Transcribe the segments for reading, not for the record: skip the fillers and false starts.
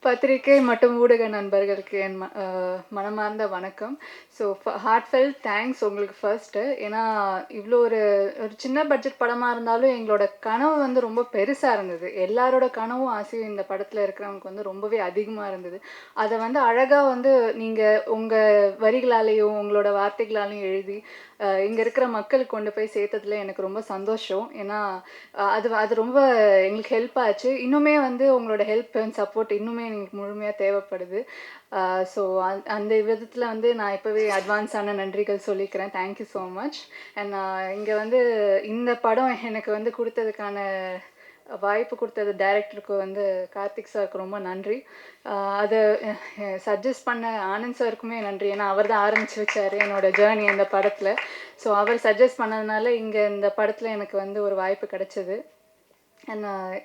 பத்திரிகை மற்றும் ஊடக நண்பர்களுக்கு என் மனமார்ந்த வணக்கம். ஸோ ஹார்ட்ஃபெல்ட் தேங்க்ஸ் உங்களுக்கு ஃபர்ஸ்ட்டு. ஏன்னா இவ்வளோ ஒரு ஒரு சின்ன பட்ஜெட் படமாக இருந்தாலும் எங்களோட கனவு வந்து ரொம்ப பெருசாக இருந்தது. எல்லாரோட கனவும் ஆசையும் இந்த படத்தில் இருக்கிறவங்களுக்கு வந்து ரொம்பவே அதிகமாக இருந்தது. அதை வந்து அழகாக வந்து நீங்கள் உங்கள் வரிகளாலேயும் உங்களோட வார்த்தைகளாலையும் எழுதி இங்கே இருக்கிற மக்களுக்கு கொண்டு போய் சேர்த்ததுல எனக்கு ரொம்ப சந்தோஷம். ஏன்னா அது அது ரொம்ப எங்களுக்கு ஹெல்ப் ஆச்சு. இன்னுமே வந்து உங்களோட ஹெல்ப் அண்ட் சப்போர்ட் இன்னுமே எங்களுக்கு முழுமையாக தேவைப்படுது. ஸோ அந்த விதத்தில் வந்து நான் இப்போவே அட்வான்ஸான நன்றிகள் சொல்லிக்கிறேன். Thank you so much. அண்ட் இங்கே வந்து இந்த படம் எனக்கு வந்து கொடுத்ததுக்கான வாய்ப்பு கொடுத்தது டைரக்டருக்கு வந்து கார்த்திக் சாருக்கு ரொம்ப நன்றி. அதை சஜஸ்ட் பண்ண ஆனந்த் சாருக்குமே நன்றி. ஏன்னா அவர் தான் ஆரம்பித்து வச்சார் என்னோட ஜேர்னி இந்த படத்தில். ஸோ அவர் சஜஸ்ட் பண்ணதுனால இங்கே இந்த படத்தில் எனக்கு வந்து ஒரு வாய்ப்பு கிடைச்சது.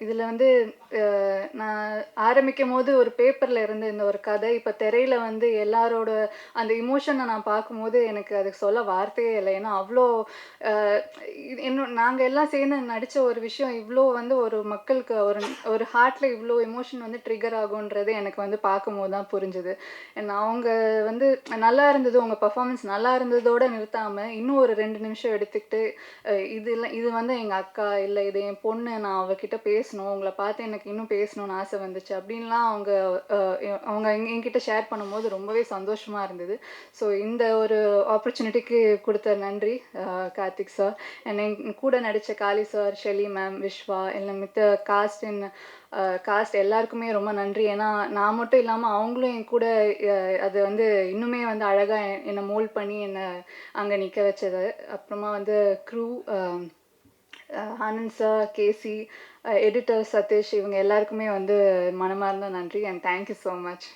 இதில் வந்து நான் ஆரம்பிக்கும் போது ஒரு பேப்பரில் இருந்து இந்த ஒரு கதை இப்போ திரையில் வந்து எல்லாரோட அந்த இமோஷனை நான் பார்க்கும்போது எனக்கு அதுக்கு சொல்ல வார்த்தையே இல்லை. ஏன்னா அவ்வளோ இன்னும் நாங்கள் எல்லாம் சேர்ந்து நடித்த ஒரு விஷயம் இவ்வளோ வந்து ஒரு மக்களுக்கு ஒரு ஒரு ஹார்ட்டில் இவ்வளோ எமோஷன் வந்து ட்ரிகர் ஆகுன்றது எனக்கு வந்து பார்க்கும்போது தான் புரிஞ்சுது. அவங்க வந்து நல்லா இருந்தது, உங்கள் பர்ஃபார்மன்ஸ் நல்லா இருந்ததோடு நிறுத்தாமல் இன்னும் ஒரு 2 நிமிஷம் எடுத்துக்கிட்டு இது வந்து எங்கள் அக்கா இல்லை இது என் பொண்ணு, நான் அவகிட்ட பேசணும், உங்களை பார்த்து எனக்கு இன்னும் பேசணும்னு ஆசை வந்துச்சு அப்படின்லாம் அவங்க என்கிட்ட ஷேர் பண்ணும்போது ரொம்பவே சந்தோஷமாக இருந்தது. ஸோ இந்த ஒரு ஆப்பர்ச்சுனிட்டிக்கு கொடுத்த நன்றி கார்த்திக் சார். என் கூட நடித்த காளி சார், ஷெலி மேம், விஸ்வா இல்லை மித்த காஸ்ட் எல்லாருக்குமே ரொம்ப நன்றி. ஏன்னா நான் மட்டும் இல்லாமல் அவங்களும் என் கூட அது வந்து இன்னுமே வந்து அழகாக என்னை மோல்ட் பண்ணி என்னை அங்கே நிற்க வச்சது. அப்புறமா வந்து க்ரூ ஆனந்த் சார், கேசி, எடிட்டர் சதீஷ், இவங்க எல்லாருக்குமே வந்து மனமார்ந்த நன்றி. And thank you so much.